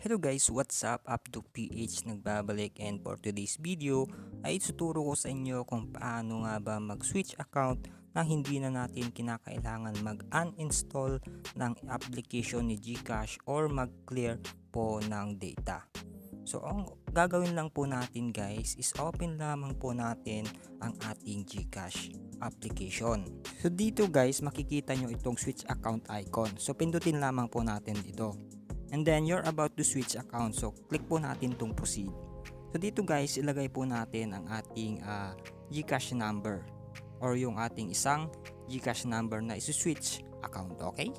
Hello guys, what's up? Up to PH nagbabalik, and for today's video ay ituturo ko sa inyo kung paano nga ba mag-switch account na hindi na natin kinakailangan mag-uninstall ng application ni GCash or mag-clear po ng data. So ang gagawin lang po natin guys is open lamang po natin ang ating GCash application. So dito guys makikita nyo itong switch account icon. So pindutin lamang po natin dito. And then you're about to switch account, so click po natin itong proceed. So dito guys, ilagay po natin ang ating GCash number or yung ating isang GCash number na isu-switch account, okay?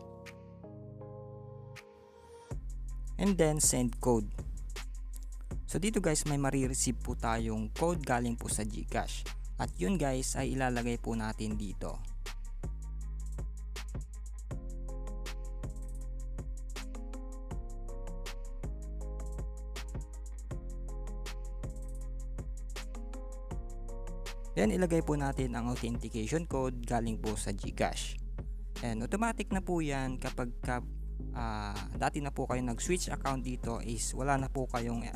And then send code. So dito guys, may marireceive po tayong code galing po sa GCash. At yun guys ay ilalagay po natin dito. Then ilagay po natin ang authentication code galing po sa GCash. And automatic na po yan kapag dati na po kayo nag-switch account dito is wala na po kayong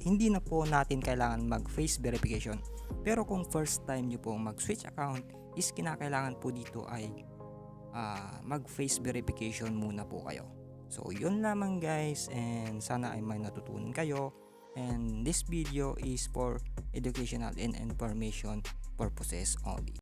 hindi na po natin kailangan mag-face verification. Pero kung first time nyo po mag-switch account is kinakailangan po dito ay mag-face verification muna po kayo. So yun lamang guys, and sana ay may natutunan kayo. And this video is for educational and information purposes only.